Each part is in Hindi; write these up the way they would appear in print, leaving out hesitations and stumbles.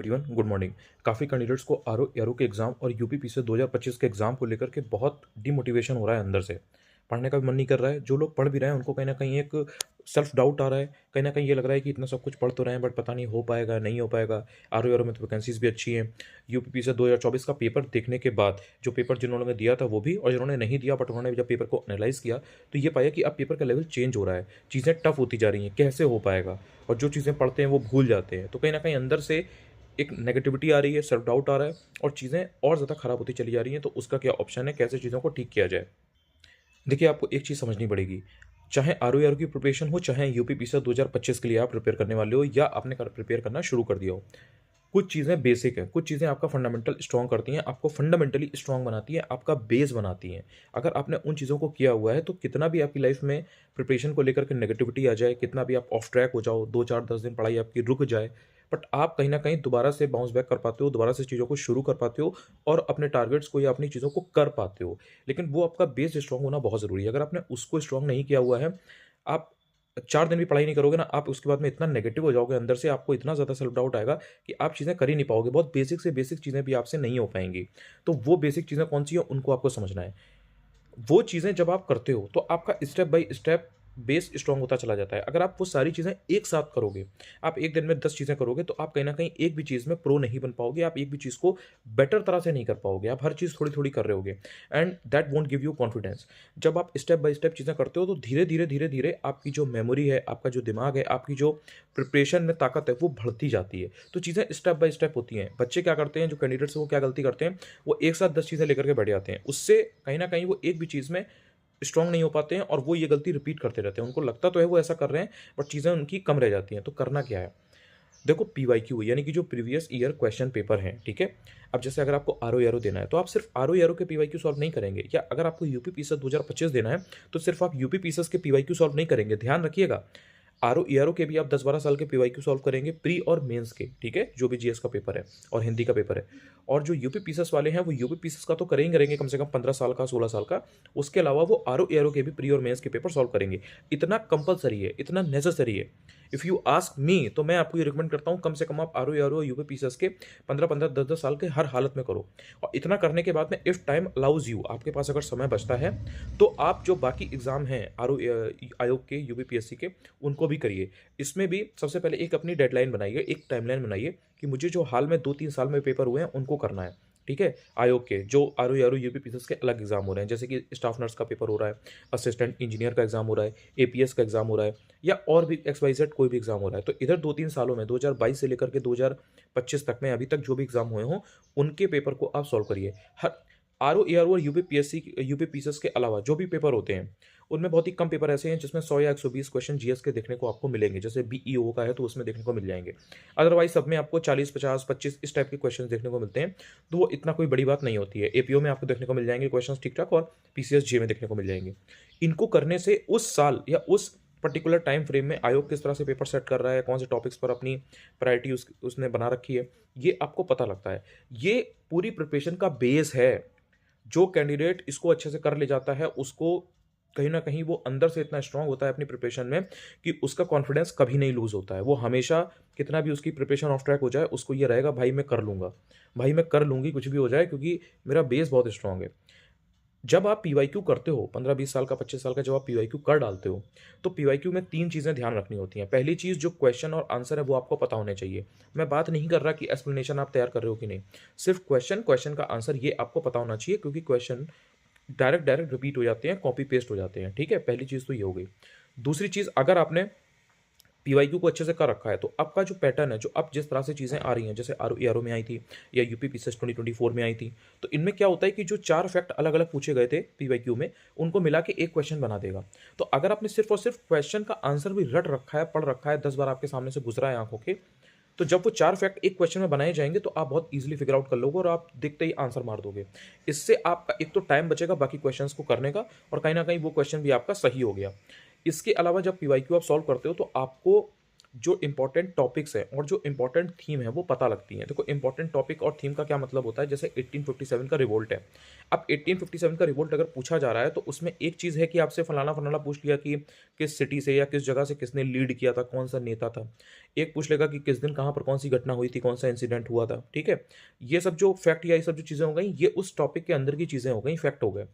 Everyone, good morning. काफ़ी कैंडिडेट्स को आरओ के एग्ज़ाम और यूपीपीसी 2025 के एग्ज़ाम को लेकर के बहुत डिमोटिवेशन हो रहा है अंदर से। पढ़ने का भी मन नहीं कर रहा है। जो लोग पढ़ भी रहे हैं उनको कहीं न कहीं एक सेल्फ डाउट आ रहा है। कहीं न कहीं ये लग रहा है कि इतना सब कुछ पढ़ तो रहे हैं बट पता नहीं हो पाएगा, नहीं हो पाएगा। आरओ में तो वैकेंसीज़ भी अच्छी हैं। यूपीपीसी 2024 का पेपर देखने के बाद जो पेपर जिन्होंने दिया था वो भी और जिन्होंने नहीं दिया बट उन्होंने जब पेपर को एनालाइज़ किया तो ये पाया कि अब पेपर का लेवल चेंज हो रहा है। चीज़ें टफ होती जा रही हैं, कैसे हो पाएगा? और जो चीज़ें पढ़ते हैं वो भूल जाते हैं। तो कहीं न कहीं अंदर से एक नेगेटिविटी आ रही है, सेल्फ डाउट आ रहा है और चीज़ें और ज़्यादा खराब होती चली जा रही हैं, तो उसका क्या ऑप्शन है, कैसे चीज़ों को ठीक किया जाए? देखिए, आपको एक चीज़ समझनी पड़ेगी, चाहे आरओ की प्रिपरेशन हो, चाहे यूपीपीसी 2025 के लिए आप प्रिपेयर करने वाले हो या आपने प्रिपेयर करना शुरू कर दिया हो। कुछ चीज़ें बेसिक हैं, कुछ चीज़ें आपका फंडामेंटल स्ट्रॉन्ग करती हैं, आपको फंडामेंटली स्ट्रॉन्ग बनाती हैं, आपका बेस बनाती हैं। अगर आपने उन चीज़ों को किया हुआ है, तो कितना भी आपकी लाइफ में प्रिपरेशन को लेकर के नेगेटिविटी आ जाए, कितना भी आप ऑफ ट्रैक हो जाओ, 2, 4, 10 दिन पढ़ाई आपकी रुक जाए, बट आप कहीं न कहीं दोबारा से बाउंस बैक कर पाते हो, दोबारा से चीज़ों को शुरू कर पाते हो और अपने टारगेट्स को या अपनी चीज़ों को कर पाते हो। लेकिन वो आपका बेस स्ट्रॉन्ग होना बहुत ज़रूरी है। अगर आपने उसको स्ट्रॉन्ग नहीं किया हुआ है, आप 4 दिन भी पढ़ाई नहीं करोगे ना, आप उसके बाद में इतना नेगेटिव हो जाओगे अंदर से, आपको इतना ज़्यादा सेल्फ डाउट आएगा कि आप चीज़ें कर ही नहीं पाओगे। बहुत बेसिक से बेसिक चीज़ें भी आपसे नहीं हो पाएँगी। तो वो बेसिक चीज़ें कौन-सी हैं, उनको आपको समझना है। वो चीज़ें जब आप करते हो, तो आपका step by step base strong होता चला जाता है। अगर आप वो सारी चीज़ें एक साथ करोगे, आप एक दिन में 10 चीज़ें करोगे, तो आप कहीं न कहीं एक भी चीज़ में प्रो नहीं बन पाओगे, आप एक भी चीज़ को बेटर तरह से नहीं कर पाओगे। आप हर चीज़ थोड़ी-थोड़ी कर रहे होगे and that won't give you confidence. जब आप स्टेप बाय स्टेप चीज़ें करते हो, तो धीरे-धीरे, धीरे-धीरे आपकी जो मेमोरी है, आपका जो दिमाग है, आपकी जो प्रिपरेशन में ताकत है, वो बढ़ती जाती है। तो चीज़ें स्टेप बाय स्टेप होती हैं। बच्चे क्या करते हैं, जो कैंडिडेट्स हैं, वो क्या गलती करते हैं, वो एक साथ 10 चीज़ें लेकर के बैठ जाते हैं। उससे कहीं न कहीं वो एक भी चीज़ में स्ट्रॉन्ग नहीं हो पाते हैं और वो ये गलती रिपीट करते रहते हैं। उनको लगता तो है वो ऐसा कर रहे हैं, बट चीज़ें उनकी कम रह जाती हैं। तो करना क्या है? देखो, पीवाईक्यू यानी कि जो प्रीवियस ईयर क्वेश्चन पेपर हैं, ठीक है? अब जैसे अगर आपको आरओ देना है, तो आप सिर्फ आरओ के पीवाईक्यू सॉल्व नहीं करेंगे, या अगर आपको यूपीपीएससी 2025 देना है, तो सिर्फ आप यूपीपीएससी के पीवाईक्यू सॉल्व नहीं करेंगे। ध्यान रखिएगा, आरओ के भी आप 10-12 साल के पीवाईक्यू सॉल्व करेंगे, प्री और मेंस के, ठीक है? जो भी जीएस का पेपर है और हिंदी का पेपर है। और जो यूपीपीएससी वाले हैं, वो यूपीपीएससी का तो करेंगे कम से कम 15 साल का, 16 साल का। उसके अलावा वो आरओ के भी प्री और मेंस के पेपर सॉल्व करेंगे। इतना कंपल्सरी है, इतना नेसेसरी है। इफ़ यू आस्क मी, तो मैं आपको ये रिकमेंड करता हूँ, कम से कम आप आरओ और यूपीपीएससी के 15-15, 10-10 साल के हर हालत में करो। और इतना करने के बाद में, इफ़ टाइम अलाउज़ यू, आपके पास अगर समय बचता है, तो आप जो बाकी एग्ज़ाम हैं आयोग के, यूपीपीएससी के, उनको भी करिए। इसमें भी सबसे पहले एक अपनी डेडलाइन बनाइए, एक टाइमलाइन बनाइए कि मुझे जो हाल में 2-3 साल में पेपर हुए हैं, उनको करना है। ठीक है? आयोग के जो आरओ यूपीपीएससी के अलग एग्ज़ाम हो रहे हैं, जैसे कि स्टाफ नर्स का पेपर हो रहा है, असिस्टेंट इंजीनियर का एग्ज़ाम हो रहा है, एपीएस का एग्ज़ाम हो रहा है, या और भी एक्स-वाई-ज़ेड कोई भी एग्ज़ाम हो रहा है। तो इधर 2-3 सालों में, 2022 से लेकर के 2025 तक में, अभी तक जो भी एग्ज़ाम हुए हों, उनके पेपर को आप सॉल्व करिए। हर आरओ और यूपीपीएससी के अलावा जो भी पेपर होते हैं, उनमें बहुत ही कम पेपर ऐसे हैं जिसमें 100 या 120 क्वेश्चन जीएस के देखने को आपको मिलेंगे। जैसे बीईओ का है, तो उसमें देखने को मिल जाएँगे। अदरवाइज़ सब में आपको 40, 50, 25 इस टाइप के क्वेश्चंस देखने को मिलते हैं। तो वो इतना कोई बड़ी बात नहीं होती है। एपीओ में आपको देखने को मिल जाएँगे क्वेश्चंस ठीक-ठाक, और पीसीएस जे में देखने को मिल जाएँगे। इनको करने से उस साल या उस पर्टिकुलर टाइम फ्रेम में आयोग किस तरह से पेपर सेट कर रहा है, कौन से टॉपिक्स पर अपनी प्रायोरिटी उसने बना रखी है, ये आपको पता लगता है। ये पूरी प्रिपरेशन का बेस है। जो कैंडिडेट इसको अच्छे से कर ले जाता है, उसको कहीं न कहीं वो अंदर से इतना स्ट्रॉन्ग होता है अपनी प्रिपरेशन में कि उसका कॉन्फिडेंस कभी नहीं लूज़ होता है। वो हमेशा, कितना भी उसकी प्रिपरेशन ऑफ ट्रैक हो जाए, उसको ये रहेगा, भाई मैं कर लूँगा, भाई मैं कर लूँगी, कुछ भी हो जाए, क्योंकि मेरा बेस बहुत स्ट्रॉन्ग है। जब आप पीवाईक्यू करते हो, 15-20 साल का, 25 साल का जब आप पीवाईक्यू कर डालते हो, तो पीवाईक्यू में 3 चीज़ें ध्यान रखनी होती हैं। पहली चीज़, जो क्वेश्चन और आंसर है वो आपको पता होने चाहिए। मैं बात नहीं कर रहा कि एक्सप्लेनेशन आप तैयार कर रहे हो कि नहीं। सिर्फ़ क्वेश्चन, क्वेश्चन का आंसर, ये आपको पता होना चाहिए, क्योंकि क्वेश्चन डायरेक्ट डायरेक्ट रिपीट हो जाते हैं, कॉपी पेस्ट हो जाते हैं, ठीक है? पहली चीज़ तो ये हो गई। दूसरी चीज़, अगर आपने पीवाईक्यू को अच्छे से कर रखा है, तो आपका जो पैटर्न है, जो अब जिस तरह से चीज़ें आ रही हैं, जैसे आरओ में आई थी या यूपीपीसीएस 2024 में आई थी, तो इनमें क्या होता है कि जो 4 फैक्ट अलग-अलग पूछे गए थे पीवाईक्यू में, उनको मिला के एक क्वेश्चन बना देगा। तो अगर आपने सिर्फ़ और सिर्फ़ क्वेश्चन का आंसर भी रट रखा है, पढ़ रखा है, 10 बार आपके सामने से गुज़रा है आँखों के, तो जब वो 4 फैक्ट एक क्वेश्चन में बनाए जाएँगे, तो आप बहुत ईज़िली फिगर आउट कर लोगे और आप देखते ही आंसर मार दोगे। इससे आपका एक तो टाइम बचेगा बाकी क्वेश्चंस को करने का, और कहीं न कहीं वो क्वेश्चन भी आपका सही हो गया। इसके अलावा जब पीवाईक्यू आप सॉल्व करते हो, तो आपको जो इम्पोर्टेंट टॉपिक्स हैं और जो इम्पोर्टेंट थीम है वो पता लगती हैं। देखो इम्पोर्टेंट टॉपिक और थीम का क्या मतलब होता है, जैसे 1857 का रिवोल्ट है। अब 1857 का रिवोल्ट अगर पूछा जा रहा है तो उसमें एक चीज़ है कि आपसे फलाना-फलाना पूछ लिया कि किस सिटी से या किस जगह से किसने लीड किया था, कौन-सा नेता था। एक पूछ लेगा कि किस दिन कहाँ पर कौन-सी घटना हुई थी, कौन-सा इंसिडेंट हुआ था, ठीक है? ये सब जो फैक्ट या ये सब जो चीज़ें हो गई, ये उस टॉपिक के अंदर की चीज़ें हो गई, फैक्ट हो गए।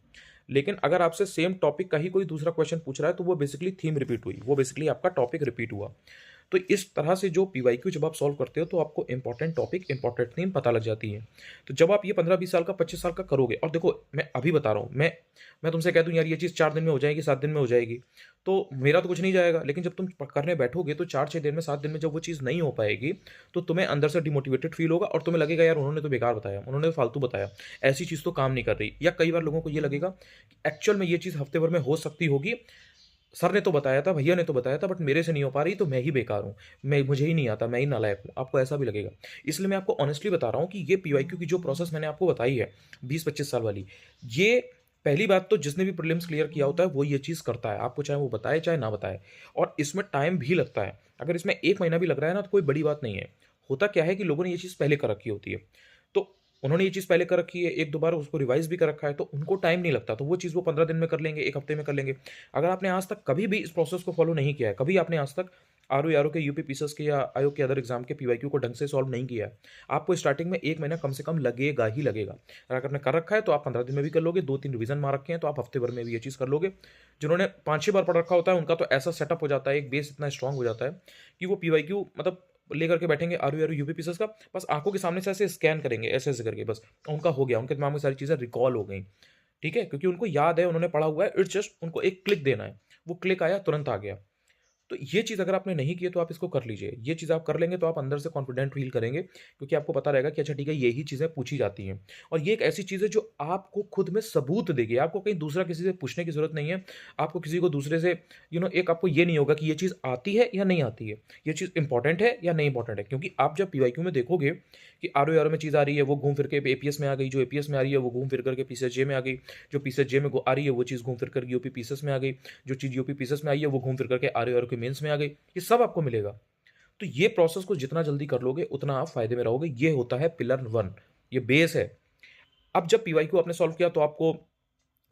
लेकिन अगर आपसे सेम टॉपिक का ही कोई दूसरा क्वेश्चन पूछ रहा है तो वो बेसिकली थीम रिपीट हुई, वो बेसिकली आपका टॉपिक रिपीट हुआ। तो इस तरह से जो पीवाईक्यू जब आप सॉल्व करते हो तो आपको इंपॉर्टेंट टॉपिक, इंपॉर्टेंट थीम पता लग जाती है। तो जब आप ये 15-20 साल का, 25 साल का करोगे, और देखो मैं अभी बता रहा हूँ, मैं तुमसे कह दूँ यार ये चीज़ 4 दिन में हो जाएगी, 7 दिन में हो जाएगी, तो मेरा तो कुछ नहीं जाएगा। लेकिन जब तुम करने बैठोगे तो 4-6 दिन में, 7 दिन में जब वो चीज़ नहीं हो पाएगी, तो तुम्हें अंदर से डिमोटिवेटेड फील होगा और तुम्हें लगेगा यार उन्होंने तो बेकार बताया, उन्होंने तो फालतू बताया, ऐसी चीज़ तो काम नहीं कर रही। या कई बार लोगों को ये लगेगा कि एक्चुअल में ये चीज़ हफ्ते भर में हो सकती होगी, सर ने तो बताया था, भैया ने तो बताया था, बट मेरे से नहीं हो पा रही, तो मैं ही बेकार हूँ, मैं मुझे ही नहीं आता, मैं ही नालायक हूँ। आपको ऐसा भी लगेगा। इसलिए मैं आपको ऑनेस्टली बता रहा हूँ कि ये पीवाईक्यू की जो प्रोसेस मैंने आपको बताई है 20-25 साल वाली, ये पहली बात तो जिसने भी प्रीलिम्स क्लियर किया होता है वो ये चीज़ करता है, आपको चाहे वो बताए चाहे ना बताए। और इसमें टाइम भी लगता है। अगर इसमें 1 महीना भी लग रहा है ना तो कोई बड़ी बात नहीं है। होता क्या है कि लोगों ने ये चीज़ पहले कर रखी होती है। तो उन्होंने ये चीज़ पहले कर रखी है, 1-2 बार उसको रिवाइज़ भी कर रखा है, तो उनको टाइम नहीं लगता, तो वो चीज़ वो 15 दिन में कर लेंगे, 1 हफ्ते में कर लेंगे। अगर आपने आज तक कभी भी इस प्रोसेस को फॉलो नहीं किया है, कभी आपने आज तक आरओ के, यूपी पीसीएस के या आयोग के अदर एग्जाम के पीवाईक्यू को ढंग से सॉल्व नहीं किया है, आपको स्टार्टिंग में 1 महीना कम से कम लगेगा ही लगेगा। अगर आपने कर रखा है तो आप 15 दिन में भी कर लोगे, 2-3 रिवीजन मार रखे हैं तो आप हफ्ते भर में भी ये चीज़ कर लोगे। जिन्होंने 5-6 बार पढ़ रखा होता है उनका तो ऐसा सेटअप हो जाता है, एक बेस इतना स्ट्रांग हो जाता है कि वो पीवाईक्यू मतलब लेकर के बैठेंगे आरओ यूपी पीसीएस का, बस आंखों के सामने से ऐसे स्कैन करेंगे, ऐसे-ऐसे करके, बस उनका हो गया, उनके दिमाग में सारी चीज़ें रिकॉल हो गई। ठीक है? क्योंकि उनको याद है, उन्होंने पढ़ा हुआ है, इट्स जस्ट उनको एक क्लिक देना है। वो क्लिक आया, तुरंत आ गया। तो ये चीज़ अगर आपने नहीं की है तो आप इसको कर लीजिए। ये चीज़ आप कर लेंगे तो आप अंदर से कॉन्फिडेंट फ़ील करेंगे, क्योंकि आपको पता रहेगा कि अच्छा ठीक है, यही चीज़ें पूछी जाती हैं। और ये एक ऐसी चीज़ है जो आपको खुद में सबूत देगी। आपको कहीं दूसरा किसी से पूछने की ज़रूरत नहीं है। आपको किसी को दूसरे से एक आपको ये नहीं होगा कि ये चीज़ आती है या नहीं आती है। ये चीज़ इम्पोर्टेंट है या नहीं इम्पोर्टेंट है। क्योंकि आप जब पीवाईक्यू में देखोगे कि आरओ में चीज़ आ रही है, वो घूम फिर के एपीएस में आ गई, जो एपीएस में आ रही है वो घूम फिर करके पीसीएसजे में आ गई, जो पीसीएसजे में आ रही है वो चीज़ घूम फिर कर यूपी पीसीएस में आ गई, जो चीज़ यूपी पीसीएस में आई है वो घूम फिर करके आरओ के मेंस में आ गई। ये सब आपको मिलेगा। तो ये प्रोसेस को जितना जल्दी कर लोगे उतना आप फ़ायदे में रहोगे। ये होता है पिलर 1, ये बेस है। अब जब पीवाईक्यू आपने सॉल्व किया तो आपको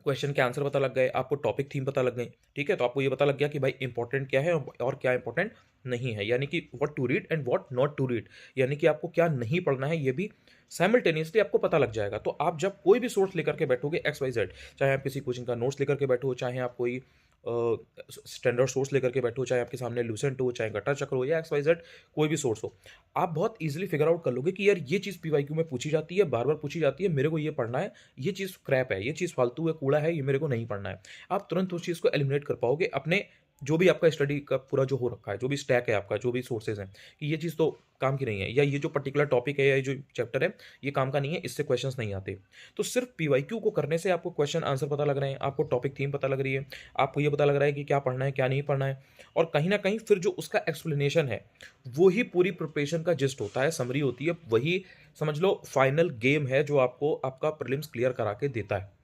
क्वेश्चन के आंसर पता लग गए, आपको टॉपिक थीम पता लग गई, ठीक है? तो आपको ये पता लग गया कि भाई इंपॉर्टेंट क्या है और क्या इंपॉर्टेंट नहीं है, यानी कि what to read and what not to read, यानी कि आपको क्या नहीं पढ़ना है ये भी साइमल्टेनियसली आपको पता लग जाएगा। तो आप जब कोई भी सोर्स लेकर के बैठोगे एक्स वाई जेड, चाहे आप किसी कोचिंग का नोट्स लेकर के बैठो, चाहे आप कोई स्टैंडर्ड सोर्स लेकर के बैठो, चाहे आपके सामने लूसेंट हो, चाहे गट्टा चक्र हो या एक्स वाई जेड कोई भी सोर्स हो, आप बहुत ईजिली फिगर आउट कर लोगे कि यार ये चीज़ पीवाईक्यू में पूछी जाती है, बार बार पूछी जाती है, मेरे को ये पढ़ना है, ये चीज़ क्रैप है, ये चीज़ फालतू है, कूड़ा है, ये मेरे को नहीं पढ़ना है। आप तुरंत उस चीज़ को एलिमिनेट कर पाओगे अपने जो भी आपका स्टडी का पूरा जो हो रखा है, जो भी स्टैक है आपका, जो भी सोर्सेज हैं, कि ये चीज़ तो काम की नहीं है, या ये जो पर्टिकुलर टॉपिक है या ये जो चैप्टर है ये काम का नहीं है, इससे क्वेश्चंस नहीं आते। तो सिर्फ पीवाईक्यू को करने से आपको क्वेश्चन आंसर पता लग रहे हैं, आपको टॉपिक थीम पता लग रही है, आपको ये पता लग रहा है कि क्या पढ़ना है क्या नहीं पढ़ना है, और कहीं ना कहीं फिर जो उसका एक्सप्लेनेशन है वो ही पूरी प्रिपरेशन का जिस्ट होता है, समरी होती है, वही समझ लो फाइनल गेम है जो आपको आपका प्रीलिम्स क्लियर करा के देता है।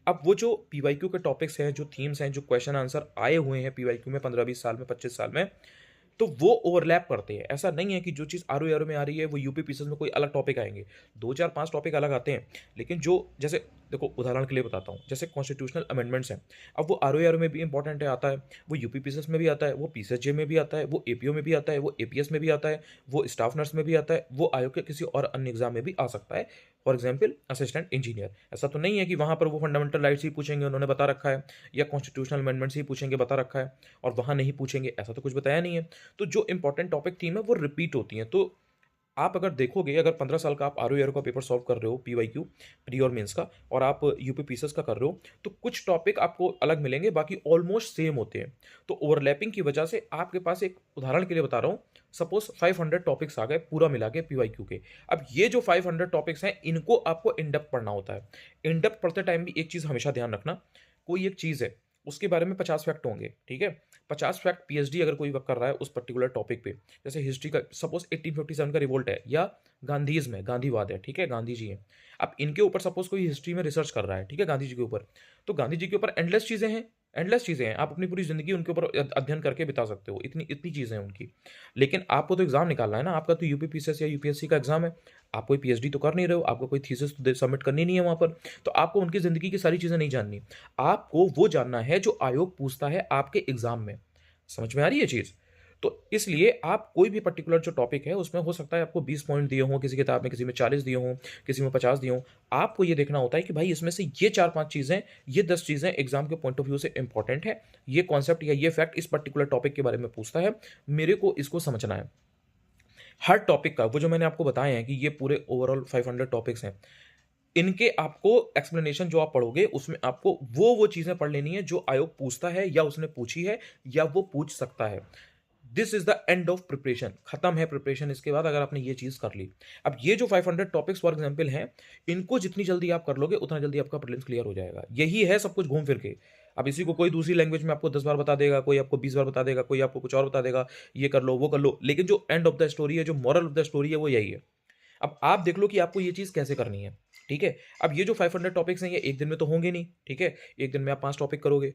अब वो जो पीवाईक्यू के टॉपिक्स हैं, जो थीम्स हैं, जो क्वेश्चन आंसर आए हुए हैं पीवाईक्यू में 15-20 साल में, 25 साल में, तो वो ओवरलैप करते हैं। ऐसा नहीं है कि जो चीज़ आरओ में आ रही है वो यूपी पीसीएस में कोई अलग टॉपिक आएँगे। 2, 4, 5 टॉपिक अलग आते हैं, लेकिन जो जैसे देखो उदाहरण के लिए बताता हूँ, जैसे कॉन्स्टिट्यूशनल अमेंडमेंट्स हैं, अब वो आरओ में भी इंपॉर्टेंट है, आता है, वो यूपी पीसीएस में भी आता है, वो पीसीएसजे में भी आता है, वो एपीओ में भी आता है, वो एपीएस में भी आता है, वो स्टाफ नर्स में भी आता है, वो आयोग के किसी और अन्य एग्जाम में भी आ सकता है। फॉर एग्जाम्पल असिस्टेंट इंजीनियर, ऐसा तो नहीं है कि वहाँ पर वो फंडामेंटल राइट्स ही पूछेंगे, उन्होंने बता रखा है, या कॉन्स्टिट्यूशनल अमेंडमेंट्स ही पूछेंगे, बता रखा है, और वहाँ नहीं पूछेंगे, ऐसा तो कुछ बताया नहीं है। तो जो इंपॉर्टेंट टॉपिक थीम है वो रिपीट होती हैं। तो आप अगर देखोगे, अगर 15 साल का आप आरओ का पेपर सॉल्व कर रहे हो पीवाईक्यू प्री और मेंस का, और आप यूपी पीसीएस का कर रहे हो, तो कुछ टॉपिक आपको अलग मिलेंगे, बाकी ऑलमोस्ट सेम होते हैं। तो ओवरलैपिंग की वजह से आपके पास, एक उदाहरण के लिए बता रहा हूँ, सपोज 500 टॉपिक्स आ गए पूरा मिला के पीवाईक्यू के। अब ये जो 500 टॉपिक्स हैं इनको आपको इन डेप्थ पढ़ना होता है। इन डेप्थ पढ़ते टाइम भी एक चीज़ हमेशा ध्यान रखना, कोई एक चीज़ है उसके बारे में 50 फैक्ट होंगे, ठीक है? 50 फैक्ट पीएचडी अगर कोई कर रहा है उस पर्टिकुलर टॉपिक पे, जैसे हिस्ट्री का सपोज 1857 का रिवोल्ट है, या गांधीज़्म है, गांधीवाद है, ठीक है? गांधी जी हैं। अब इनके ऊपर सपोज कोई हिस्ट्री में रिसर्च कर रहा है, ठीक है? गांधी जी के ऊपर, तो गांधी जी के ऊपर एंडलेस चीज़ें हैं, एंडलेस चीज़ें हैं, आप अपनी पूरी ज़िंदगी उनके ऊपर अध्ययन करके बिता सकते हो, इतनी इतनी चीज़ें हैं उनकी। लेकिन आपको तो एग्ज़ाम निकालना है ना, आपका तो यूपीपीसीएस या यूपीएससी का एग्ज़ाम है, आप कोई पीएचडी तो कर नहीं रहे हो, आपको कोई थीसिस तो सबमिट करनी नहीं है वहाँ पर, तो आपको उनकी ज़िंदगी की सारी चीज़ें नहीं जाननी। आपको वो जानना है जो आयोग पूछता है आपके एग्ज़ाम में। समझ में आ रही है चीज़? तो इसलिए आप कोई भी पर्टिकुलर जो टॉपिक है, उसमें हो सकता है आपको 20 पॉइंट दिए हों, किसी किताब में किसी में 40 दिए हों, किसी में 50 दिए हों। आपको ये देखना होता है कि भाई इसमें से ये 4-5 चीज़ें, ये 10 चीज़ें एग्ज़ाम के पॉइंट ऑफ व्यू से इम्पोर्टेंट है। ये कॉन्सेप्ट या ये फैक्ट इस पर्टिकुलर टॉपिक के बारे में पूछता है, मेरे को इसको समझना है। हर टॉपिक का वो जो मैंने आपको बताए हैं कि ये पूरे ओवरऑल 500 टॉपिक्स हैं, इनके आपको एक्सप्लेनेशन जो आप पढ़ोगे, उसमें आपको वो चीज़ें पढ़ लेनी है जो आयोग पूछता है या उसने पूछी है या वो पूछ सकता है। This is the end of preparation. खत्म है प्रिपरेशन इसके बाद, अगर आपने ये चीज कर ली। अब ये जो 500 टॉपिक्स फॉर एग्जांपल हैं, इनको जितनी जल्दी आप कर लोगे उतना जल्दी आपका प्रीलिम्स क्लियर हो जाएगा। यही है सब कुछ घूम फिर के। अब इसी को कोई दूसरी लैंग्वेज में आपको 10 बार बता देगा, कोई आपको 20 बार बता देगा, कोई आपको कुछ और बता देगा, ये कर लो वो कर लो, लेकिन जो एंड ऑफ द स्टोरी है, जो मॉरल ऑफ द स्टोरी है, वो यही है। अब आप देख लो कि आपको ये चीज कैसे करनी है। ठीक है, अब ये जो 500 टॉपिक्स हैं, ये एक दिन में तो होंगे नहीं। ठीक है, एक दिन में आप 5 टॉपिक करोगे,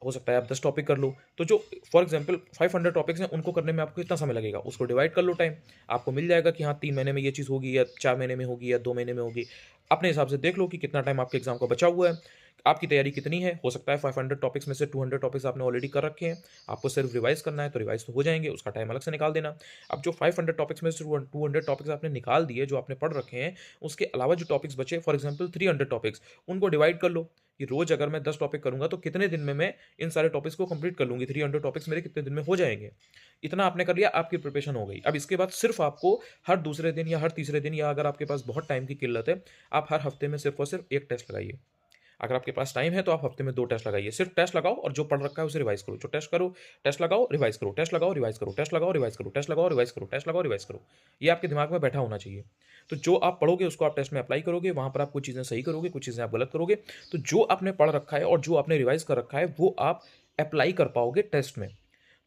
हो सकता है आप 10 टॉपिक कर लो। तो जो फॉर एग्जांपल 500 टॉपिक्स हैं, उनको करने में आपको कितना समय लगेगा, उसको डिवाइड कर लो टाइम। आपको मिल जाएगा कि हाँ 3 महीने में ये चीज़ होगी, या 4 महीने में होगी, या 2 महीने में होगी। अपने हिसाब से देख लो कि कितना टाइम आपके एग्जाम का बचा हुआ है, आपकी तैयारी कितनी है। हो सकता है 500 टॉपिक्स में से 200 टॉपिक्स आपने ऑलरेडी कर रखे हैं, आपको सिर्फ रिवाइज करना है, तो रिवाइज तो हो जाएंगे, उसका टाइम अलग से निकाल देना। अब जो 500 टॉपिक्स में से 200 टॉपिक्स आपने निकाल दिए, जो आपने पढ़ रखे हैं, उसके अलावा जो टॉपिक्स बचे, फॉर एग्जाम्पल 300 टॉपिक्स, उनको डिवाइड कर लो कि रोज अगर मैं 10 टॉपिक करूंगा तो कितने दिन में मैं इन सारे टॉपिक्स को कंप्लीट कर लूंगी। 300 टॉपिक्स मेरे कितने दिन में हो जाएंगे। इतना आपने कर लिया, आपकी प्रिपरेशन हो गई। अब इसके बाद सिर्फ आपको हर दूसरे दिन या हर तीसरे दिन, या अगर आपके पास बहुत टाइम की किल्लत है, आप हर हफ्ते में सिर्फ और सिर्फ एक टेस्ट लगाइए। अगर आपके पास टाइम है तो आप हफ्ते में 2 टेस्ट लगाइए। सिर्फ टेस्ट लगाओ और जो पढ़ रखा है उसे रिवाइज करो। जो टेस्ट करो, टेस्ट लगाओ, रिवाइज करो, टेस्ट लगाओ, रिवाइज करो, टेस्ट लगाओ, रिवाइज करो, टेस्ट लगाओ, रिवाइज करो, टेस्ट लगाओ, रिवाइज करो। ये आपके दिमाग में बैठा होना चाहिए। तो जो आप पढ़ोगे उसको आप टेस्ट में अप्लाई करोगे, वहां पर आप कुछ चीजें सही करोगे, कुछ चीजें आप गलत करोगे। तो जो आपने पढ़ रखा है और जो आपने रिवाइज कर रखा है, वो आप अप्लाई कर पाओगे टेस्ट में।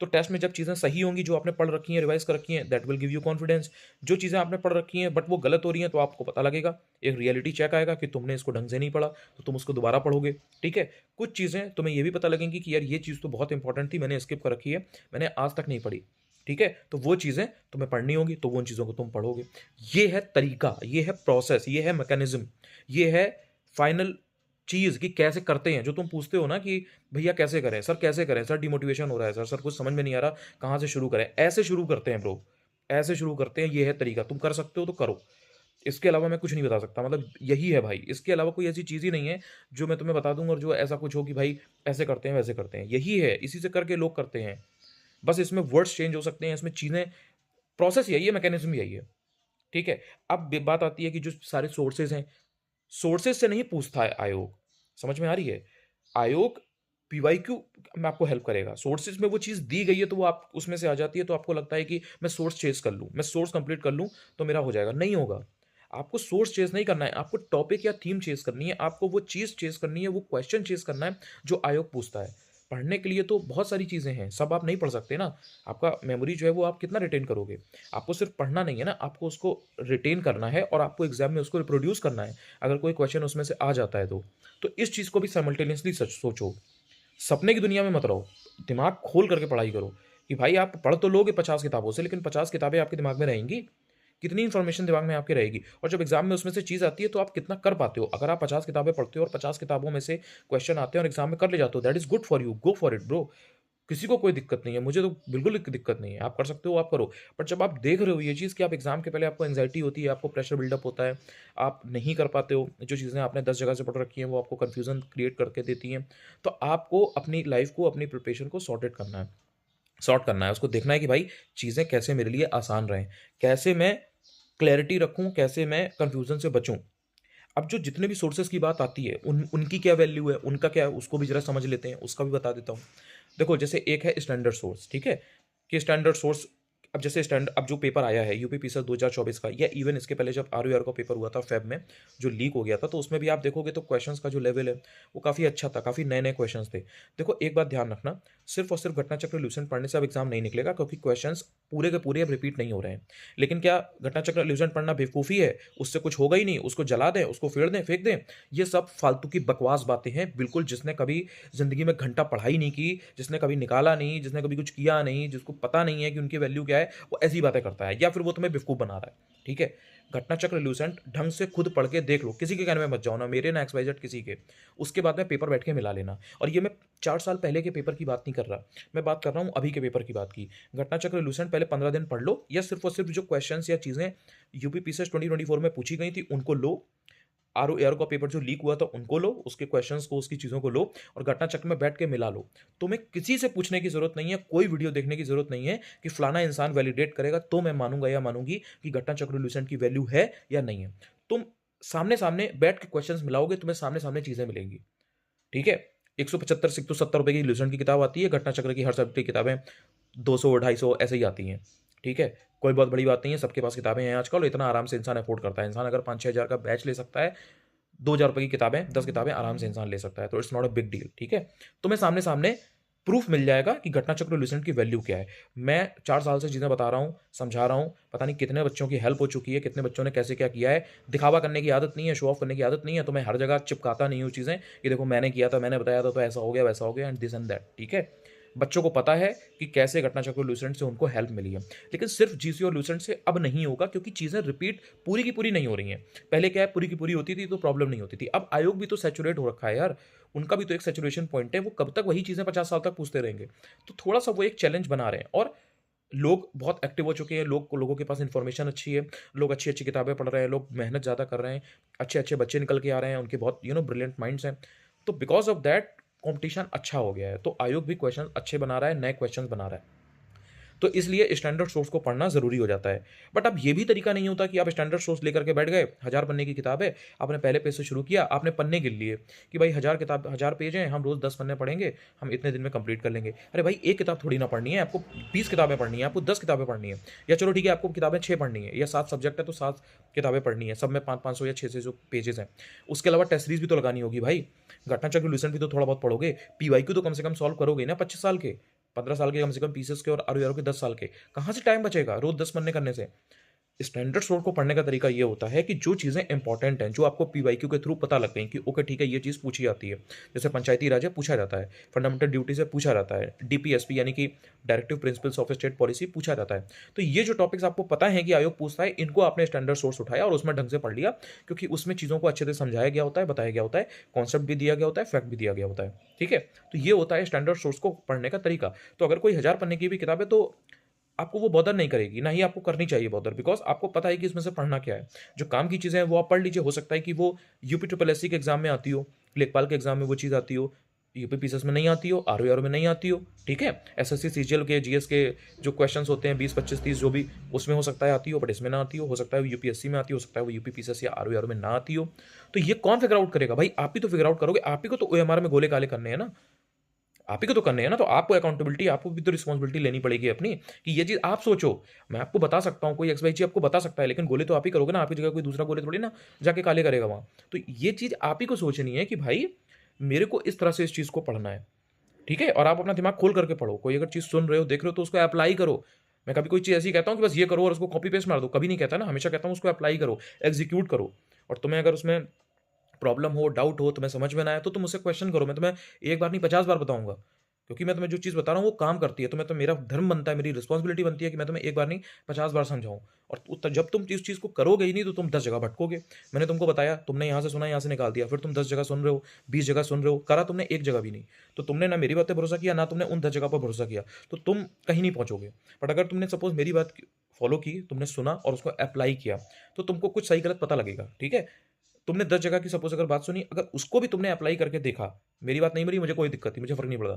तो टेस्ट में जब चीज़ें सही होंगी, जो आपने पढ़ रखी हैं, रिवाइज कर रखी हैं, that will give you confidence. जो चीज़ें आपने पढ़ रखी हैं बट वो गलत हो रही हैं, तो आपको पता लगेगा, एक रियलिटी चेक आएगा कि तुमने इसको ढंग से नहीं पढ़ा, तो तुम उसको दोबारा पढ़ोगे। ठीक है, कुछ चीज़ें तुम्हें ये भी पता लगेंगी कि यार ये चीज़ तो बहुत इंपॉर्टेंट थी, मैंने स्किप कर रखी है, मैंने आज तक नहीं पढ़ी। ठीक है, तो वो चीज़ें तुम्हें पढ़नी होगी, तो वो उन चीज़ों को तुम पढ़ोगे। ये है तरीका, ये है प्रोसेस, ये है मैकेनिज्म, ये है फाइनल चीज़ कि कैसे करते हैं। जो तुम पूछते हो ना कि भैया कैसे करें सर, कैसे करें सर, डिमोटिवेशन हो रहा है सर, सर कुछ समझ में नहीं आ रहा, कहाँ से शुरू करें। ऐसे शुरू करते हैं ब्रो, ऐसे शुरू करते हैं। ये है तरीका, तुम कर सकते हो तो करो। इसके अलावा मैं कुछ नहीं बता सकता, मतलब यही है भाई। इसके अलावा कोई ऐसी चीज़ ही नहीं है जो मैं तुम्हें बता दूंगा और जो ऐसा कुछ हो कि भाई ऐसे करते हैं वैसे करते हैं। यही है, इसी से करके लोग करते हैं। बस इसमें वर्ड्स चेंज हो सकते हैं, इसमें चीज़ें, प्रोसेस यही है, मैकेनिज्म यही है। ठीक है, अब बात आती है कि जो सारे सोर्सेज हैं, सोर्सेज से नहीं पूछता है आयोग। समझ में आ रही है? आयोग पीवाईक्यू में आपको हेल्प करेगा। सोर्सेज में वो चीज़ दी गई है तो वो आप उसमें से आ जाती है, तो आपको लगता है कि मैं सोर्स चेज़ कर लूँ, मैं सोर्स कंप्लीट कर लूँ तो मेरा हो जाएगा। नहीं होगा। आपको सोर्स चेज़ नहीं करना है, आपको टॉपिक या थीम चेज़ करनी है, आपको वो चीज़ चेज़ करनी है, वो क्वेश्चन चेज़ करना है जो आयोग पूछता है। पढ़ने के लिए तो बहुत सारी चीज़ें हैं, सब आप नहीं पढ़ सकते ना। आपका मेमोरी जो है वो आप कितना रिटेन करोगे? आपको सिर्फ पढ़ना नहीं है ना, आपको उसको रिटेन करना है और आपको एग्ज़ाम में उसको रिप्रोड्यूस करना है, अगर कोई क्वेश्चन उसमें से आ जाता है तो। तो इस चीज़ को भी साइमल्टेनियसली सच सोचो। सपने की दुनिया में मत रहो, दिमाग खोल करके पढ़ाई करो कि भाई आप पढ़ तो लोगे 50 किताबों से, लेकिन 50 किताबें आपके दिमाग में रहेंगी? कितनी इन्फॉर्मेशन दिमाग में आपके रहेगी? और जब एग्जाम में उसमें से चीज़ आती है तो आप कितना कर पाते हो? अगर आप 50 किताबें पढ़ते हो और 50 किताबों में से क्वेश्चन आते हैं और एग्जाम में कर ले जाते हो, that is good for you, go for it bro. किसी को कोई दिक्कत नहीं है, मुझे तो बिल्कुल दिक्कत नहीं है, आप कर सकते हो, आप करो। बट जब आप देख रहे हो ये चीज़ कि आप एग्ज़ाम के पहले आपको एंग्जायटी होती है, आपको प्रेशर बिल्डअप होता है, आप नहीं कर पाते हो, जो चीज़ें आपने 10 जगह से पढ़ रखी हैं वो आपको कन्फ्यूज़न क्रिएट करके देती हैं, तो आपको अपनी लाइफ़ को, अपनी प्रिपरेशन को सॉर्ट करना है, उसको देखना है कि भाई चीज़ें कैसे मेरे लिए आसान रहें, कैसे मैं क्लैरिटी रखूँ, कैसे मैं कन्फ्यूज़न से बचूँ। अब जो जितने भी सोर्सेज़ की बात आती है, उनकी क्या वैल्यू है, उनका क्या है, उसको भी ज़रा समझ लेते हैं, उसका भी बता देता हूँ। देखो, जैसे एक है स्टैंडर्ड सोर्स, ठीक है? कि स्टैंडर्ड सोर्स, अब जो पेपर आया है यूपी पीएसएस 2024 का, या इवन इसके पहले जब आरओईआर का पेपर हुआ था फ़ेब में, जो लीक हो गया था, तो उसमें भी आप देखोगे तो क्वेश्चंस का जो लेवल है, वो काफ़ी अच्छा था, काफ़ी नए-नए क्वेश्चंस थे। देखो, एक बात ध्यान रखना, सिर्फ और सिर्फ घटना चक्र ल्यूसेंट पढ़ने से अब एग्जाम नहीं निकलेगा, क्योंकि क्वेश्चंस पूरे के पूरे अब रिपीट नहीं हो रहे हैं। लेकिन क्या घटना चक्र ल्यूसेंट पढ़ना बेवकूफ़ी है? उससे कुछ होगा ही नहीं, उसको जला दें, उसको फेड़ दें, फेंक दें। ये सब फालतू की बकवास बातें हैं। बिल्कुल जिसने कभी ज़िंदगी में घंटा पढ़ाई नहीं की, जिसने कभी निकाला नहीं, जिसने कभी कुछ किया नहीं, जिसको पता नहीं है कि उनकी वैल्यू क्या है, वो ऐसी बातें करता है, या फिर वो तुम्हें बेवकूफ़ बना रहा है। ठीक है? घटना चक्र ल्यूसेंट ढंग से खुद पढ़ के देख लो, किसी के कहने में मत जाओ, ना मेरे ना एक्स-वाई-ज़ेड किसी के। उसके बाद में पेपर बैठ के मिला लेना। और ये मैं 4 साल पहले के पेपर की बात नहीं कर रहा, मैं बात कर रहा हूँ अभी के पेपर की बात की। घटना चक्र ल्यूसेंट पहले 15 दिन पढ़ लो, या सिर्फ़ और सिर्फ़ जो क्वेश्चंस या चीज़ें यूपी पीसीएस 2024 में पूछी गई थी उनको लो। आरओ-एआरओ का पेपर जो लीक हुआ था उनको लो, उसके क्वेश्चंस को, उसकी चीज़ों को लो और घटना चक्र में बैठ के मिला लो। तुम्हें किसी से पूछने की ज़रूरत नहीं है, कोई वीडियो देखने की ज़रूरत नहीं है कि फलाना इंसान वैलिडेट करेगा तो मैं मानूँगा या मानूँगी कि घटना चक्र ल्यूसेंट की वैल्यू है या नहीं है। तुम सामने-सामने बैठ के क्वेश्चंस मिलाओगे, तुम्हें सामने-सामने चीज़ें मिलेंगी। ठीक है? 175 से 170 रुपए की ल्यूसेंट की किताब आती है, घटना चक्र की हर सब्जेक्ट की किताबें 200, 250 ऐसे ही आती हैं। ठीक है? कोई बहुत बड़ी बात नहीं है, सबके पास किताबें हैं आजकल, इतना आराम से इंसान अफ़ोर्ड करता है। इंसान अगर 5-6 हज़ार का बैच ले सकता है, 2,000 रुपए की किताबें, 10 किताबें आराम से इंसान ले सकता है, तो it's not a big deal. ठीक है? तुम्हें सामने-सामने प्रूफ मिल जाएगा कि घटना चक्र ल्यूसेंट की वैल्यू क्या है। मैं 4 साल से चीज़ें बता रहा हूँ, समझा रहा हूँ, पता नहीं कितने बच्चों की हेल्प हो चुकी है, कितने बच्चों ने कैसे क्या किया है। दिखावा करने की आदत नहीं है, शो ऑफ करने की आदत नहीं है, तो मैं हर जगह चिपकाता नहीं हूँ चीज़ें कि देखो मैंने किया था, मैंने बताया था, तो ऐसा हो गया, वैसा हो गया एंड दिस एंड दैट। ठीक है? बच्चों को पता है कि कैसे घटना चक्र ल्यूसेंट से उनको हेल्प मिली है। लेकिन सिर्फ जीसी और ल्यूसेंट से अब नहीं होगा, क्योंकि चीज़ें रिपीट पूरी की पूरी नहीं हो रही हैं। पहले क्या है, पूरी की पूरी होती थी तो प्रॉब्लम नहीं होती थी। अब आयोग भी तो सैचुरेट हो रखा है यार, उनका भी तो एक सैचुरेशन पॉइंट है, वो कब तक वही चीज़ें 50 साल तक पूछते रहेंगे। तो थोड़ा-सा वो एक चैलेंज बना रहे हैं और लोग बहुत एक्टिव हो चुके हैं, लोगों के पास इन्फॉर्मेशन अच्छी है, लोग अच्छी-अच्छी किताबें पढ़ रहे हैं, लोग मेहनत ज़्यादा कर रहे हैं, अच्छे-अच्छे बच्चे निकल के आ रहे हैं, उनके बहुत ब्रिलियंट माइंड्स हैं। तो बिकॉज़ ऑफ दैट कॉम्पिटिशन अच्छा हो गया है, तो आयोग भी क्वेश्चन अच्छे बना रहा है, नए क्वेश्चंस बना रहा है। तो इसलिए स्टैंडर्ड सोर्स को पढ़ना ज़रूरी हो जाता है। बट अब ये भी तरीका नहीं होता कि आप स्टैंडर्ड सोर्स लेकर के बैठ गए, 1000 पन्ने की किताब है, आपने पहले पेज से शुरू किया, आपने पन्ने गिन लिए कि भाई 1000 पेज हैं, हम रोज़ 10 पन्ने पढ़ेंगे, हम इतने दिन में कंप्लीट कर लेंगे। अरे भाई, एक किताब थोड़ी ना पढ़नी है, आपको 20 किताबें पढ़नी है, आपको 10 किताबें पढ़नी है, या चलो ठीक है आपको किताबें 6 पढ़नी है, या 7 सब्जेक्ट है तो 7 किताबें पढ़नी है, सब में 500-500 या 600 पेजेज़ हैं। उसके अलावा टेस्ट सीरीज़ भी तो लगानी होगी भाई, घटना चक्र ल्यूसेंट भी तो थोड़ा बहुत पढ़ोगे, पीवाईक्यू तो कम से कम सॉल्व करोगे ना 25 साल के। 15 साल के कम से कम पीसेस के और आरओ के 10 साल के, कहाँ से टाइम बचेगा रोज 10 पन्ने करने से। स्टैंडर्ड सोर्स को पढ़ने का तरीका ये होता है कि जो चीज़ें इंपॉर्टेंट हैं, जो आपको पीवाईक्यू के थ्रू पता लग गई कि ओके ठीक है ये चीज़ पूछी जाती है, जैसे पंचायती राज है पूछा जाता है, फंडामेंटल ड्यूटी से पूछा जाता है, डीपीएसपी यानी कि directive principles of state policy पूछा जाता है। तो ये जो टॉपिक्स आपको पता है कि आयोग पूछता है, इनको आपने स्टैंडर्ड सोर्स उठाया और उसमें ढंग से पढ़ लिया, क्योंकि उसमें चीज़ों को अच्छे से समझाया गया होता है, बताया गया होता है, कॉन्सेप्ट भी दिया गया होता है, फैक्ट भी दिया गया होता है। ठीक है? तो ये होता है स्टैंडर्ड सोर्स को पढ़ने का तरीका। तो अगर कोई 1000 पन्ने की भी किताब है तो आपको वो बॉदर नहीं करेगी, ना ही आपको करनी चाहिए बॉदर, बिकॉज़ आपको पता है कि इसमें से पढ़ना क्या है। जो काम की चीज़ें हैं वो आप पढ़ लीजिए, हो सकता है कि वो यूपी ट्रिपल एससी के एग्ज़ाम में आती हो, लेखपाल के एग्ज़ाम में वो चीज़ आती हो, यूपी पीसीएस में नहीं आती हो, आरओ-आरओ में नहीं आती हो, ठीक है? एसएससी, सीजीएल के, जीएस के जो क्वेश्चन्स होते हैं 20, 25, 30 जो भी, उसमें हो सकता है आती हो, बट इसमें ना आती हो सकता है वो यूपीएससी में आती हो सकता है वो यूपी पीसीएस या आरओ-आरओ में ना आती हो। तो ये कौन फिगर आउट करेगा भाई? आप ही तो फिगर आउट करोगे, आप ही को तो ओएमआर में गोले काले करने हैं ना। आप ही को तो करने हैं ना, तो आपको अकाउंटेबिलिटी, आपको भी तो रिस्पॉन्सिबिलिटी लेनी पड़ेगी अपनी कि ये चीज़ आप सोचो। मैं आपको बता सकता हूँ, कोई एक्स वाई चीज़ आपको बता सकता है, लेकिन गोले तो आप ही करोगे ना, आपकी जगह कोई दूसरा गोले थोड़ी ना जाके काले करेगा वहाँ। तो ये चीज़ आप ही को सोचनी है कि भाई मेरे को इस तरह से इस चीज़ को पढ़ना है, ठीक है? और आप अपना दिमाग खोल करके पढ़ो। कोई अगर चीज़ सुन रहे हो, देख रहे हो तो उसको अप्लाई करो। मैं कभी कोई चीज़ ऐसी कहता हूँ कि बस ये करो और उसको कॉपी पेस्ट मार दो, कभी नहीं कहता ना, हमेशा कहता हूँ उसको अप्लाई करो, एग्ज़ीक्यूट करो। और तुम्हें अगर उसमें प्रॉब्लम हो, डाउट हो, तुम्हें समझ में ना आए तो तुम मुझसे क्वेश्चन करो, मैं तुम्हें एक बार नहीं 50 बार बताऊँगा। क्योंकि मैं तुम्हें जो चीज़ बता रहा हूँ वो काम करती है, तो मैं तो मेरा धर्म बनता है, मेरी रिस्पॉन्सिबिलिटी बनती है कि मैं तुम्हें एक बार नहीं 50 बार समझाऊँ। और जब तुम इस चीज़ को करोगे ही नहीं तो तुम 10 जगह भटकोगे। मैंने तुमको बताया, तुमने यहाँ से सुना, यहाँ से निकाल दिया, फिर तुम 10 जगह सुन रहे हो, 20 जगह सुन रहे हो, करा तुमने एक जगह भी नहीं। तो तुमने ना मेरी बात पे भरोसा किया, ना तुमने उन 10 जगह पर भरोसा किया, तो तुम कहीं नहीं पहुँचोगे। बट अगर तुमने सपोज़ मेरी बात फॉलो की, तुमने सुना और उसको अप्लाई किया, तो तुमको कुछ सही गलत पता लगेगा, ठीक है? तुमने 10 जगह की सपोज़ अगर बात सुनी, अगर उसको भी तुमने अप्लाई करके देखा, मेरी बात नहीं बनी, मुझे कोई दिक्कत नहीं, मुझे फ़र्क नहीं पड़ता।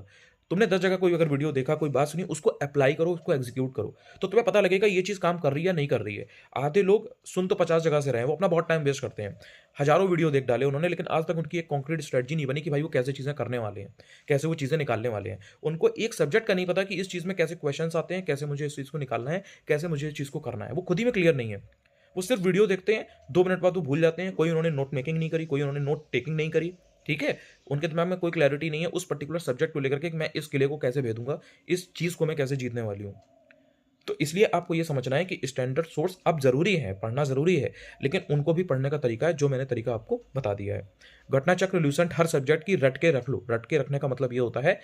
तुमने 10 जगह कोई अगर वीडियो देखा, कोई बात सुनी, उसको अप्लाई करो, उसको एग्ज़ीक्यूट करो, तो तुम्हें पता लगेगा ये चीज़ काम कर रही है या नहीं कर रही है। आधे लोग सुन तो 50 जगह से रहे हैं, वो अपना बहुत टाइम वेस्ट करते हैं। हज़ारों वीडियो देख डाले उन्होंने, लेकिन आज तक उनकी एक कॉन्क्रीट स्ट्रैटेजी नहीं बनी कि भाई वो कैसे चीज़ें करने वाले हैं, कैसे वो चीज़ें निकालने वाले हैं। उनको एक सब्जेक्ट का नहीं पता कि इस चीज़ में कैसे क्वेश्चन्स आते हैं, कैसे मुझे इस चीज़ को निकालना है, कैसे मुझे इस चीज़ को करना है। वो खुद ही में क्लियर नहीं है। वो सिर्फ वीडियो देखते हैं, 2 मिनट बाद वो भूल जाते हैं। कोई उन्होंने नोट मेकिंग नहीं करी, कोई उन्होंने नोट टेकिंग नहीं करी, ठीक है? उनके दिमाग में कोई क्लैरिटी नहीं है उस पर्टिकुलर सब्जेक्ट को लेकर के कि मैं इस किले को कैसे भेदूँगा, इस चीज़ को मैं कैसे जीतने वाली हूँ। तो इसलिए आपको ये समझना है कि स्टैंडर्ड सोर्स अब ज़रूरी है, पढ़ना ज़रूरी है, लेकिन उनको भी पढ़ने का तरीका है जो मैंने तरीका आपको बता दिया है। घटना चक्र, ल्यूसेंट हर सब्जेक्ट की रट के रख लो। रट के रखने का मतलब ये होता है,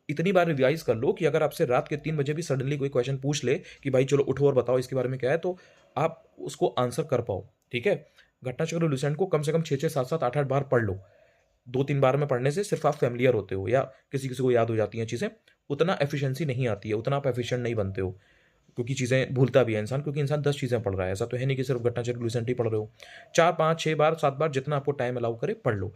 इतनी बार रिवाइज़ कर लो कि अगर आपसे रात के 3 बजे भी सडनली कोई क्वेश्चन पूछ ले कि भाई चलो उठो और बताओ इसके बारे में क्या है, तो आप उसको आंसर कर पाओ, ठीक है? घटना चक्र, ल्यूसेंट को कम से कम 6-6, 7-7, 8-8 बार पढ़ लो। 2-3 बार में पढ़ने से सिर्फ़ आप फ़ैमिलियर होते हो या किसी-किसी को याद हो जाती हैं चीज़ें, उतना एफिशिएंसी नहीं आती है, उतना आप एफिशिएंट नहीं बनते हो। क्योंकि चीज़ें भूलता भी है इंसान, क्योंकि इंसान 10 चीज़ें पढ़ रहा है। ऐसा तो है नहीं कि सिर्फ़ घटना चक्र, ल्यूसेंट ही पढ़ रहे हो। 4, 5, 6 बार, 7 बार जितना आपको टाइम अलाउ करे पढ़ लो।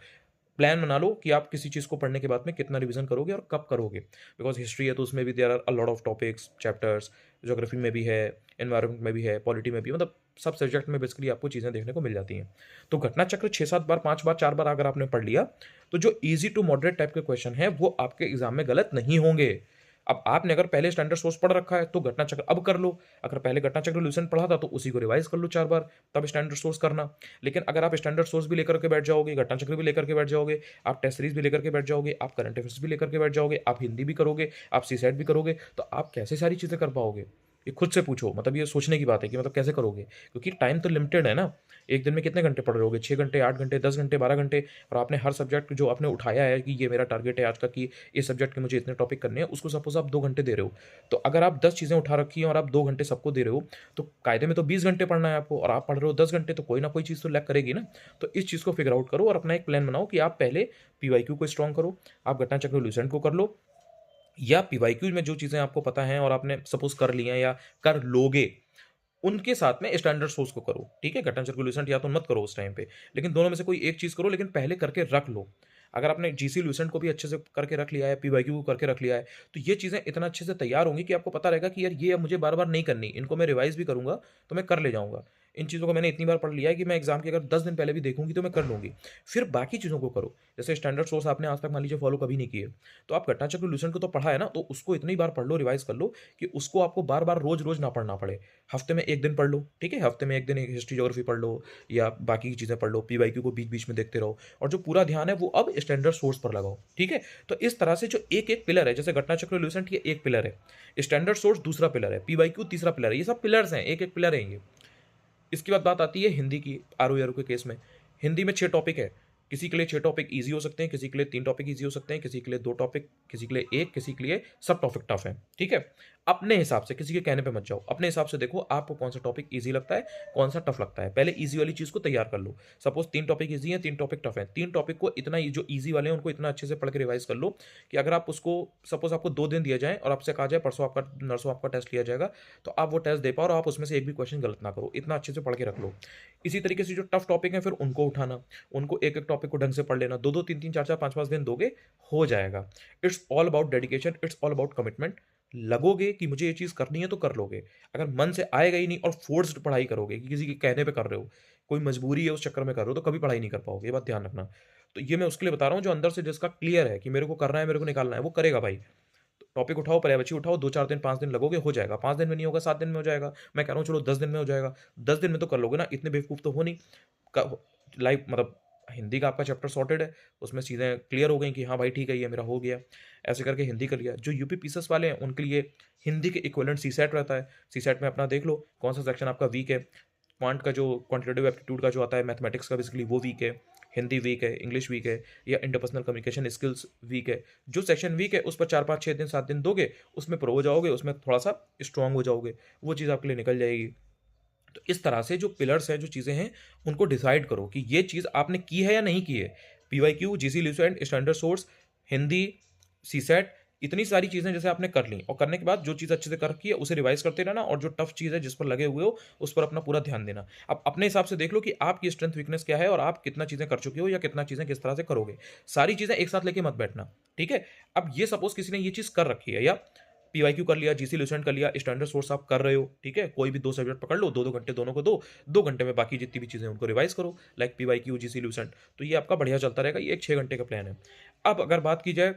प्लान बना लो कि आप किसी चीज़ को पढ़ने के बाद में कितना रिवीजन करोगे और कब करोगे। बिकॉज़ हिस्ट्री है तो उसमें भी there are a lot of topics, chapters, geography में भी है, एनवायरनमेंट में भी है, पॉलिटी में भी है, मतलब सब सब्जेक्ट में बेसिकली आपको चीज़ें देखने को मिल जाती हैं। तो घटना चक्र 6-7 बार, 5 बार, 4 बार अगर आपने पढ़ लिया, तो जो ईज़ी टू मॉडरेट टाइप के क्वेश्चन हैं, वो आपके एग्ज़ाम में गलत नहीं होंगे। अब आपने अगर पहले स्टैंडर्ड सोर्स पढ़ रखा है, तो घटना चक्र अब कर लो। अगर पहले घटना चक्र, ल्यूसेंट पढ़ा था, तो उसी को रिवाइज़ कर लो 4 बार, तब स्टैंडर्ड सोर्स करना। लेकिन अगर आप स्टैंडर्ड सोर्स भी लेकर के बैठ जाओगे, घटना चक्र भी लेकर के बैठ जाओगे, आप टेस्ट सीरीज़ भी लेकर के बैठ जाओगे, आप करंट अफेयर्स भी लेकर के बैठ जाओगे, आप हिंदी भी करोगे, आप सीसैट भी करोगे, तो आप कैसे सारी चीज़ें कर पाओगे? ये खुद से पूछो, मतलब ये सोचने की बात है कि मतलब कैसे करोगे? क्योंकि टाइम तो लिमिटेड है ना। एक दिन में कितने घंटे पढ़ रहे होगे? 6 घंटे, 8 घंटे, 10 घंटे, 12 घंटे, और आपने हर सब्जेक्ट जो आपने उठाया है कि ये मेरा टारगेट है आज का कि इस सब्जेक्ट के मुझे इतने टॉपिक करने हैं, उसको सपोज़ आप 2 घंटे दे रहे हो। तो अगर आप 10 चीज़ें उठा रखी हैं और आप 2 घंटे सबको दे रहे हो, तो कायदे में तो 20 घंटे पढ़ना है आपको, और आप पढ़ रहे हो 10 घंटे, तो कोई ना कोई चीज़ तो लैग करेगी ना। तो इस चीज़ को फिगर आउट करो और अपना एक प्लान बनाओ कि आप पहले पीवाईक्यू को स्ट्रॉन्ग करो, आप घटना चक्र, ल्यूसेंट को कर लो, या पीवाईक्यू में जो चीज़ें आपको पता हैं और आपने सपोज़ कर ली हैं या कर लोगे, उनके साथ में स्टैंडर्ड सोर्स को करो, ठीक है? घटना सर्कुलेशन या तो मत करो उस टाइम पे, लेकिन दोनों में से कोई एक चीज़ करो, लेकिन पहले करके रख लो। अगर आपने जीसी ल्यूसेंट को भी अच्छे से करके रख लिया है, पीवाईक्यू को करके रख लिया है, तो ये चीज़ें इतना अच्छे से तैयार होंगी कि आपको पता रहेगा कि यार ये अब मुझे बार-बार नहीं करनी, इनको मैं रिवाइज़ भी करूँगा, तो मैं कर ले जाऊँगा। इन चीज़ों को मैंने इतनी बार पढ़ लिया है कि मैं एग्ज़ाम के अगर 10 दिन पहले भी देखूँगी तो मैं कर लूँगी। फिर बाकी चीज़ों को करो, जैसे स्टैंडर्ड सोर्स आपने आज तक मान लीजिए फॉलो कभी नहीं किए, तो आप घटना चक्र, ल्यूसेंट को तो पढ़ा है ना, तो उसको इतनी बार पढ़ लो, रिवाइज़ कर लो कि उसको आपको बार-बार, रोज़-रोज़ ना पढ़ना पड़े। हफ्ते में 1 दिन पढ़ लो, ठीक है? हफ्ते में 1 दिन एक हिस्ट्री, ज्योग्राफी पढ़ लो या बाकी की चीज़ें पढ़ लो, पीवाईक्यू को बीच-बीच में देखते रहो, और जो पूरा ध्यान है वो अब स्टैंडर्ड सोर्स पर लगाओ, ठीक है? तो इस तरह से जो एक-एक पिलर है, जैसे घटना चक्र, ल्यूसेंट ये एक पिलर है, स्टैंडर्ड सोर्स दूसरा पिलर है, पीवाईक्यू तीसरा पिलर है, ये सब पिलर्स हैं, एक-एक पिलर हैं ये। इसके बाद बात आती है हिंदी की, आरओ-एआरओ के केस में। हिंदी में 6 टॉपिक है। किसी के लिए 6 टॉपिक ईज़ी हो सकते हैं, किसी के लिए 3 टॉपिक ईज़ी हो सकते हैं, किसी के लिए 2 टॉपिक, किसी के लिए 1, किसी के लिए सब टॉपिक टफ हैं, ठीक है? अपने हिसाब से, किसी के कहने पे मत जाओ। अपने हिसाब से देखो आपको कौन-सा टॉपिक ईज़ी लगता है, कौन-सा टफ लगता है। पहले ईज़ी वाली चीज़ को तैयार कर लो। सपोज़ 3 टॉपिक ईज़ी हैं, 3 टॉपिक टफ हैं। 3 टॉपिक को इतना जो ईज़ी वाले हैं, उनको इतना अच्छे से पढ़ के रिवाइज़ कर लो कि अगर आप उसको, सपोज़ आपको 2 दिन दिया जाए और आपसे कहा जाए परसों आपका, नरसों आपका टेस्ट लिया जाएगा, तो आप वो टेस्ट दे पाओ और आप उसमें से एक भी क्वेश्चन गलत ना करो। इतना अच्छे से पढ़ के रख लो। इसी तरीके से जो टफ टॉपिक हैं, फिर उनको उठाना, उनको एक-एक टॉपिक को ढंग से पढ़ लेना। 2-2, 3-3, 4-4, 5-5 दिन दोगे, हो जाएगा। It's all about dedication, it's all about commitment. लगोगे कि मुझे ये चीज़ करनी है तो कर लोगे। अगर मन से आएगा ही नहीं और फ़ोर्स्ड पढ़ाई करोगे कि किसी के कहने पे कर रहे हो, कोई मजबूरी है उस चक्कर में कर रहे हो, तो कभी पढ़ाई नहीं कर पाओगे, ये बात ध्यान रखना। तो ये मैं उसके लिए बता रहा हूँ जो अंदर से जिसका क्लियर है कि मेरे को करना है, मेरे को निकालना है, वो करेगा भाई। टॉपिक उठाओ, पर्यायवाची उठाओ, 2-4 दिन, 5 दिन लगोगे, हो जाएगा। 5 दिन में नहीं होगा, 7 दिन में हो जाएगा। मैं कह रहा हूँ चलो 10 दिन में हो जाएगा। 10 दिन में तो कर लोगे ना, इतने बेवकूफ़ तो हो नहीं। क लाइक मतलब हिंदी का आपका चैप्टर सॉर्टेड है, उसमें चीज़ें क्लियर हो गई कि हाँ भाई ठीक है, ये मेरा हो गया। ऐसे करके हिंदी कर लिया। जो यूपी पीसीएस वाले हैं, उनके लिए हिंदी के इक्विवेलेंट सीसैट रहता है। सीसैट में अपना देख लो, कौन-सा सेक्शन आपका वीक है। क्वांट का जो क्वांटिटेटिव एप्टीट्यूड का जो आता है, मैथमेटिक्स का बेसिकली वो वीक है। हिंदी वीक है, इंग्लिश वीक है, या इंटरपर्सनल कम्युनिकेशन स्किल्स वीक है। जो सेक्शन वीक है उस पर 4-5, 6 दिन, 7 दिन दोगे, उसमें प्रो हो जाओगे, उसमें थोड़ा-सा स्ट्रॉन्ग हो जाओगे। वो चीज़ आपके लिए निकल जाएगी। तो इस तरह से जो पिलर्स हैं, जो चीज़ें हैं, उनको डिसाइड करो कि ये चीज़ आपने की है या नहीं की है। PYQ, GC Lucent, standard source, Hindi, CSAT, इतनी सारी चीज़ें जैसे आपने कर ली, और करने के बाद जो चीज़ अच्छे से कर रखी है उसे रिवाइज़ करते रहना, और जो टफ चीज़ है जिस पर लगे हुए हो उस पर अपना पूरा ध्यान देना। अब अपने हिसाब से देख लो कि आपकी स्ट्रेंथ वीकनेस क्या है और आप कितना चीज़ें कर चुके हो या कितना चीज़ें किस तरह से करोगे। सारी चीज़ें एक साथ लेके मत बैठना, ठीक है? अब ये सपोज़ किसी ने ये चीज़ कर रखी है, या पीवाईक्यू कर लिया, जीसी ल्यूसेंट कर लिया, स्टैंडर्ड सोर्स आप कर रहे हो, ठीक है? कोई भी 2 सब्जेक्ट पकड़ लो, 2-2 घंटे दोनों को दो, 2 घंटे में बाकी जितनी भी चीज़ें हैं उनको रिवाइज़ करो, लाइक पीवाईक्यू, जीसी ल्यूसेंट। तो ये आपका बढ़िया चलता रहेगा, ये एक 6 घंटे का प्लान है। अब अगर बात की जाए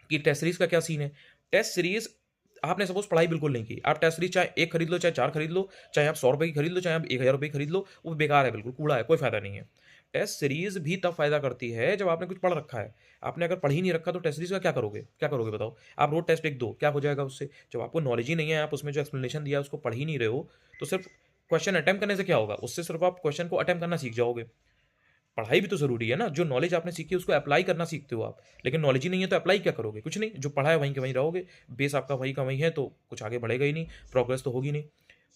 कि टेस्ट सीरीज़ का क्या सीन है? टेस्ट सीरीज़ आपने सपोज़ पढ़ाई बिल्कुल नहीं की, आप टेस्ट सीरीज़ चाहे 1 खरीद लो, चाहे 4 खरीद लो, चाहे आप ₹100 की खरीद लो, चाहे आप ₹1000 की खरीद लो, वो बेकार है बिल्कुल, कूड़ा है, कोई फ़ायदा नहीं है। टेस्ट सीरीज़ भी तब फ़ायदा करती है जब आपने कुछ पढ़ रखा है। आपने अगर पढ़ ही नहीं रखा तो टेस्ट सीरीज़ का क्या करोगे? क्या करोगे बताओ? आप रोज़ टेस्ट लिख दो, क्या हो जाएगा उससे? जब आपको नॉलेज ही नहीं है, आप उसमें जो एक्सप्लेनेशन दिया है उसको पढ़ ही नहीं रहे हो, तो सिर्फ़ क्वेश्चन अटेम्प्ट करने से क्या होगा? उससे सिर्फ़ आप क्वेश्चन को अटेम्प्ट करना सीख जाओगे। पढ़ाई भी तो ज़रूरी है ना, जो नॉलेज आपने सीखी है उसको अप्लाई करना सीखते हो आप। लेकिन नॉलेज ही नहीं है तो अप्लाई क्या करोगे? कुछ नहीं, जो पढ़ा है वहीं के वहीं रहोगे, बेस आपका वहीं का वहीं है तो कुछ आगे बढ़ेगा ही नहीं, प्रोग्रेस तो होगी नहीं।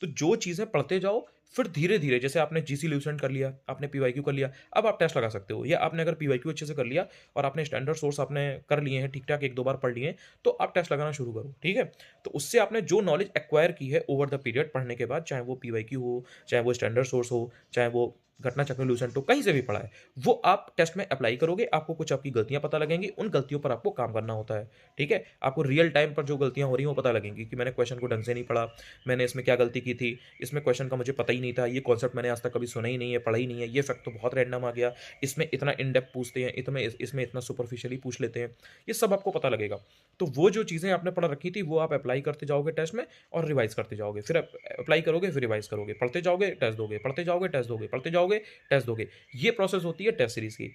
तो जो चीज़ें पढ़ते जाओ, फिर धीरे-धीरे जैसे आपने जीसी लूसेंट कर लिया, आपने पीवाईक्यू कर लिया, अब आप टेस्ट लगा सकते हो या आपने अगर पीवाईक्यू अच्छे से कर लिया और आपने स्टैंडर्ड सोर्स आपने कर लिए हैं ठीक-ठाक 1-2 बार पढ़ लिए हैं, तो आप टेस्ट लगाना शुरू करो, ठीक है? तो उससे आपने जो नॉलेज एक्वायर की है ओवर द पीरियड पढ़ने के बाद, चाहे वो पीवाईक्यू हो, चाहे वो स्टैंडर्ड सोर्स हो, चाहे वो घटना चक्र लूसेंट हो, कहीं से भी पढ़ा है, वो आप टेस्ट में अप्लाई करोगे, आपको कुछ आपकी गलतियाँ पता लगेंगी, उन गलतियों पर आपको काम करना होता है, ठीक है? आपको रियल टाइम पर जो गलतियाँ हो रही हैं, वो पता लगेंगी कि मैंने क्वेश्चन को ढंग से नहीं पढ़ा, मैंने इसमें क्या गलती की थी, इसमें क्वेश्चन का मुझे पता ही नहीं था, ये कॉन्सेप्ट मैंने आज तक कभी सुना ही नहीं है, पढ़ा ही नहीं है, ये फैक्ट तो बहुत रैंडम आ गया, इसमें इतना इन डेप्थ पूछते हैं, इसमें इतना सुपरफिशियली पूछ लेते हैं, ये सब आपको पता लगेगा। तो वो जो चीज़ें आपने पढ़ रखी थी, वो आप अप्लाई करते जाओगे टेस्ट में और रिवाइज़ करते जाओगे, फिर अप्लाई करोगे, फिर रिवाइज़ करोगे, पढ़ते जाओगे, टेस्ट दोगे, पढ़ते जाओगे, टेस्ट दोगे, पढ़ते जाओगे, टेस्ट दोगे। ये प्रोसेस होती है टेस्ट सीरीज़ की।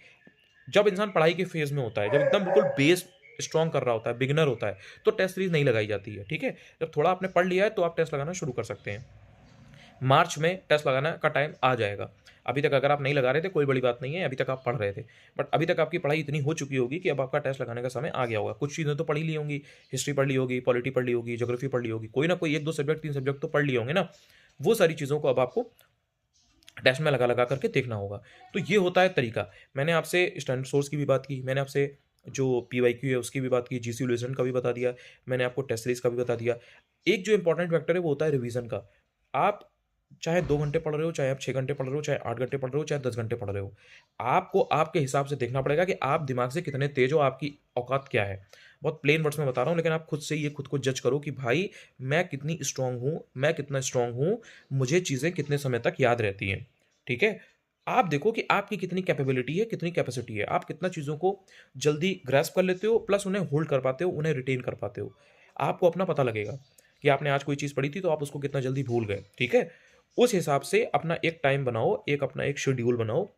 जब इंसान पढ़ाई के फेज़ में होता है, जब एकदम बिल्कुल बेस स्ट्रॉन्ग कर रहा होता है, बिगिनर होता है, तो टेस्ट सीरीज़ नहीं लगाई जाती है, ठीक है? जब थोड़ा आपने पढ़ लिया है, तो आप टेस्ट लगाना शुरू कर सकते हैं। मार्च में टेस्ट लगाना का टाइम आ जाएगा। अभी तक अगर आप नहीं लगा रहे थे, कोई बड़ी बात नहीं है, अभी तक आप पढ़ रहे थे। बट अभी तक आपकी पढ़ाई इतनी हो चुकी होगी कि अब आपका टेस्ट लगाने का समय आ गया होगा। कुछ चीज़ें तो पढ़ ही ली होंगी, हिस्ट्री पढ़ ली होगी, पॉलिटी पढ़ ली होगी, ज्योग्राफी पढ़ ली होगी, कोई ना कोई 1-2 सब्जेक्ट, 3 सब्जेक्ट तो पढ़ लिए होंगे ना। वो सारी चीज़ों को अब आपको टेस्ट में लगा-लगा करके देखना होगा। तो ये होता है तरीका। मैंने आपसे स्टैंडर्ड सोर्स की भी बात की, मैंने आपसे जो पीवाईक्यू है उसकी भी बात की, जीसी लूसेंट का भी बता दिया, मैंने आपको टेस्ट सीरीज़ का भी बता दिया। एक जो इम्पोर्टेंट फैक्टर है वो होता है रिवीज़न का। आप चाहे 2 घंटे पढ़ रहे हो, चाहे आप 6 घंटे पढ़ रहे हो, चाहे 8 घंटे पढ़ रहे हो, चाहे 10 घंटे पढ़ रहे हो। आपको आपके हिसाब से देखना पड़ेगा कि आप दिमाग से कितने तेज़ हो, आपकी औकात क्या है। बहुत प्लेन वर्ड्स में बता रहा हूँ लेकिन आप खुद से ये खुद को जज करो कि भाई मैं कितनी स्ट्रॉन्ग हूँ, मैं कितना स्ट्रॉन्ग हूँ, मुझे चीज़ें कितने समय तक याद रहती हैं। ठीक है? आप देखो कि आपकी कितनी कैपेबिलिटी है, कितनी कैपेसिटी है। आप कितना चीज़ों को जल्दी ग्रैस्प कर लेते हो प्लस उन्हें होल्ड कर पाते हो, उन्हें रिटेन कर पाते हो। आपको अपना पता लगेगा कि आपने आज कोई चीज़ पढ़ी थी तो आप उसको कितना जल्दी भूल गए, ठीक है? उस हिसाब से अपना एक टाइम बनाओ, अपना एक शेड्यूल बनाओ।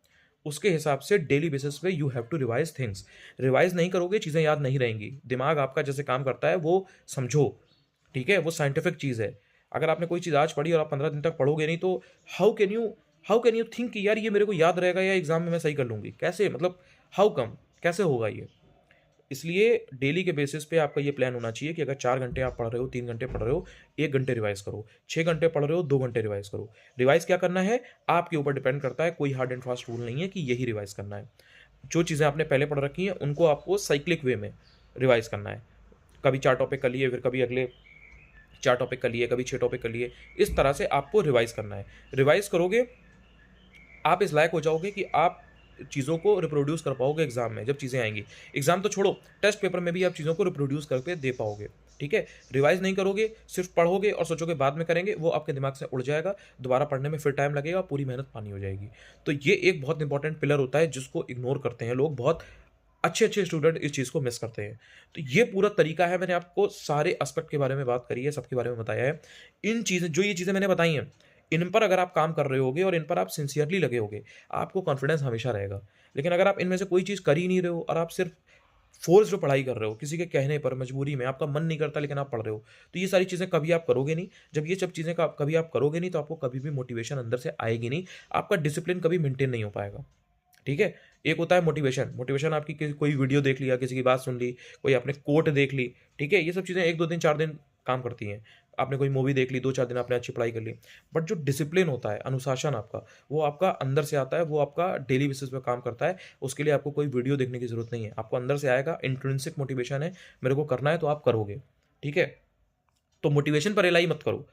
उसके हिसाब से डेली बेसिस पे you have to revise things. Revise नहीं करोगे चीज़ें याद नहीं रहेंगी। दिमाग आपका जैसे काम करता है वो समझो, ठीक है? वो साइंटिफिक चीज़ है। अगर आपने कोई चीज़ आज पढ़ी और आप 15 दिन तक पढ़ोगे नहीं तो how can you how can you think कि यार ये मेरे को याद रहेगा या एग्ज़ाम में मैं सही कर लूँगी? कैसे मतलब हाउ कम? कैसे होगा ये? इसलिए डेली के बेसिस पे आपका ये प्लान होना चाहिए कि अगर 4 घंटे आप पढ़ रहे हो, 3 घंटे पढ़ रहे हो, 1 घंटे रिवाइज़ करो। 6 घंटे पढ़ रहे हो, 2 घंटे रिवाइज़ करो। रिवाइज़ क्या करना है, आपके ऊपर डिपेंड करता है, कोई हार्ड एंड फास्ट रूल नहीं है कि यही रिवाइज़ करना है। जो चीज़ें आपने पहले पढ़ रखी हैं, उनको आपको साइक्लिक वे में रिवाइज़ करना है। कभी 4 टॉपिक कर लिए, फिर कभी अगले 4 टॉपिक कर लिए, कभी 6 टॉपिक कर लिए। इस तरह से आपको रिवाइज़ करना है। रिवाइज़ करोगे, आप इस लायक हो जाओगे कि आप चीज़ों को रिप्रोड्यूस कर पाओगे एग्ज़ाम में, जब चीज़ें आएँगी। एग्ज़ाम तो छोड़ो, टेस्ट पेपर में भी आप चीज़ों को रिप्रोड्यूस करके दे पाओगे, ठीक है? रिवाइज़ नहीं करोगे, सिर्फ़ पढ़ोगे और सोचोगे बाद में करेंगे, वो आपके दिमाग से उड़ जाएगा, दोबारा पढ़ने में फिर टाइम लगेगा, पूरी मेहनत पानी हो जाएगी। तो ये एक बहुत इंपॉर्टेंट पिलर होता है, जिसको इग्नोर करते हैं लोग, बहुत अच्छे-अच्छे स्टूडेंट इस चीज़ को मिस करते हैं। तो ये पूरा तरीका है, मैंने आपको सारे एस्पेक्ट के बारे में बात करी है, सबके बारे में बताया है। इन चीज़ें जो ये चीज़ें मैंने बताई हैं, इन पर अगर आप काम कर रहे होगे और इन पर आप सिंसियरली लगे होगे, आपको कॉन्फिडेंस हमेशा रहेगा। लेकिन अगर आप इनमें से कोई चीज़ कर ही नहीं रहे हो और आप सिर्फ़ फ़ोर्स्ड पढ़ाई कर रहे हो, किसी के कहने पर, मजबूरी में, आपका मन नहीं करता लेकिन आप पढ़ रहे हो, तो ये सारी चीज़ें कभी आप करोगे नहीं। जब ये सब चीज़ें का कभी आप करोगे नहीं, तो आपको कभी भी मोटिवेशन अंदर से आएगी नहीं। आपका डिसिप्लिन कभी मेंटेन नहीं हो पाएगा। ठीक है? एक होता है मोटिवेशन, मोटिवेशन आपकी कोई वीडियो देख लिया, किसी की बात सुन ली, कोई आपने कोट देख ली, ठीक है? ये सब चीज़ें 1-2 दिन, 4 दिन काम करती हैं। आपने कोई मूवी देख ली, 2-4 दिन आपने अच्छी पढ़ाई कर ली। बट जो डिसिप्लिन होता है, अनुशासन आपका, वो आपका अंदर से आता है, वो आपका डेली बेसिस पे काम करता है। उसके लिए आपको कोई वीडियो देखने की ज़रूरत नहीं है। आपको अंदर से आएगा, इंट्रिंसिक मोटिवेशन है, मेरे को करना है तो आप करोगे। ठीक है? तो मोटिवेशन पर रिलाई मत करो।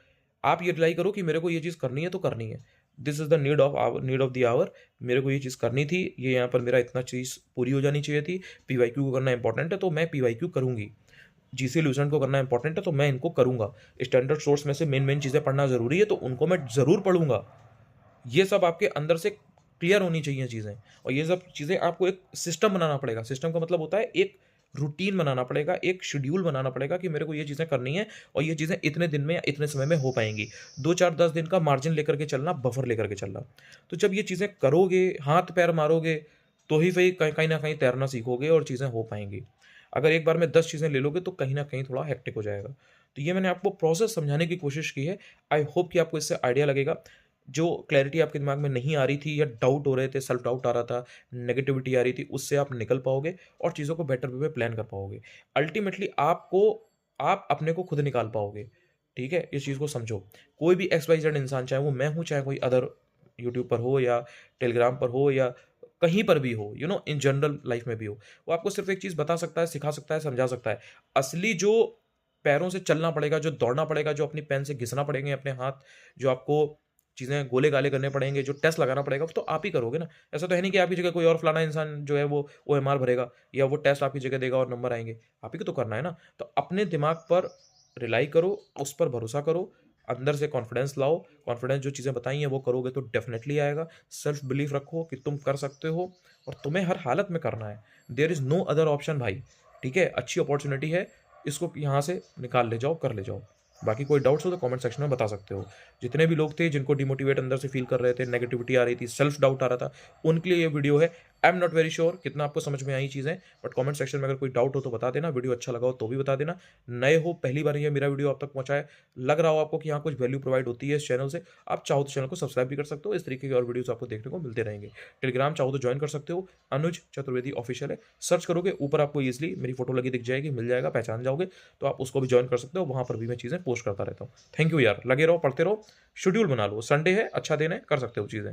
आप ये रिलाई करो कि मेरे को ये चीज़ करनी है तो करनी है। This is the need of the hour. मेरे को ये चीज़ करनी थी, ये यहाँ पर मेरा इतना चीज़ पूरी हो जानी चाहिए थी। पीवाईक्यू को करना इंपॉर्टेंट है तो मैं पीवाईक्यू करूँगी। जीसी ल्यूसेंट को करना इंपॉर्टेंट है तो मैं इनको करूँगा। स्टैंडर्ड सोर्स में से मेन चीज़ें पढ़ना ज़रूरी है तो उनको मैं ज़रूर पढ़ूँगा। ये सब आपके अंदर से क्लियर होनी चाहिए चीज़ें, और ये सब चीज़ें आपको एक सिस्टम बनाना पड़ेगा। सिस्टम का मतलब होता है एक रूटीन बनाना पड़ेगा, एक शेड्यूल बनाना पड़ेगा कि मेरे को ये चीज़ें करनी है और ये चीज़ें इतने दिन में या इतने समय में हो पाएँगी। 2, 4, 10 दिन का मार्जिन लेकर के चलना, बफर लेकर के चलना। तो जब ये चीज़ें करोगे, हाथ-पैर मारोगे, तो ही फिर कहीं न कहीं तैरना सीखोगे और चीज़ें हो पाएँगी। अगर एक बार में 10 चीज़ें ले लोगे तो कहीं न कहीं थोड़ा हेक्टिक हो जाएगा। तो ये मैंने आपको प्रोसेस समझाने की कोशिश की है। आई होप कि आपको इससे आइडिया लगेगा। जो क्लैरिटी आपके दिमाग में नहीं आ रही थी या डाउट हो रहे थे, सेल्फ डाउट आ रहा था, नेगेटिविटी आ रही थी, उससे आप निकल पाओगे और चीज़ों को बेटर वे में प्लान कर पाओगे। अल्टीमेटली आप अपने को खुद निकाल पाओगे, ठीक है? इस चीज़ को समझो। कोई भी एक्स वाई ज़ेड इंसान, चाहे वो मैं हूँ, चाहे कोई अदर यूट्यूब पर हो या टेलीग्राम पर हो या कहीं पर भी हो, इन जनरल लाइफ़ में भी हो, वो आपको सिर्फ़ एक चीज़ बता सकता है, सिखा सकता है, समझा सकता है। असली जो पैरों से चलना पड़ेगा, जो दौड़ना पड़ेगा, जो अपनी पेन से घिसना पड़ेंगे अपने हाथ, जो आपको चीज़ें गोले-गाले करने पड़ेंगे, जो टेस्ट लगाना पड़ेगा, वो तो आप ही करोगे ना। ऐसा तो है नहीं कि आपकी जगह कोई और फलाना इंसान जो है वो ओएमआर भरेगा या वो टेस्ट आपकी जगह देगा और नंबर आएँगे। आप ही को तो करना है ना। तो अपने दिमाग पर रिलाई करो, उस पर भरोसा करो, अंदर से कॉन्फिडेंस लाओ, कॉन्फिडेंस जो चीज़ें बताई हैं वो करोगे तो डेफ़िनेटली आएगा। सेल्फ बिलीफ रखो कि तुम कर सकते हो और तुम्हें हर हालत में करना है। There is no other option भाई, ठीक है? अच्छी अपॉर्च्युनिटी है, इसको यहाँ से निकाल ले जाओ, कर ले जाओ। बाकी कोई डाउट्स हो तो कमेंट सेक्शन में बता सकते हो। जितने भी लोग थे जिनको डिमोटिवेट अंदर से फ़ील कर रहे थे, नेगेटिविटी आ रही थी, सेल्फ डाउट आ रहा था, उनके लिए ये वीडियो है। I am not very sure कितना आपको समझ में आई चीज़ें, बट कमेंट सेक्शन में अगर कोई डाउट हो तो बता देना। वीडियो अच्छा लगा हो तो भी बता देना। नए हो, पहली बार ये मेरा वीडियो आप तक पहुँचा है, लग रहा हो आपको कि हाँ, कुछ वैल्यू प्रोवाइड होती है इस चैनल से, आप चाहो तो चैनल को सब्सक्राइब भी कर सकते हो। इस तरीके की और वीडियोज़ आपको देखने को मिलते रहेंगे। टेलीग्राम चाहो तो जॉइन कर सकते हो, अनुज चतुर्वेदी ऑफिशियल है। सर्च करोगे ऊपर आपको ईज़िली मेरी फ़ोटो लगी दिख जाएगी, मिल जाएगा, पहचान जाओगे, तो आप उसको भी जॉइन कर सकते हो। वहाँ पर भी मैं चीज़ें पोस्ट करता रहता हूँ। थैंक यू यार, लगे रहो, पढ़ते रहो, शेड्यूल बना लो। संडे है, अच्छा दिन है, कर सकते हो चीज़ें।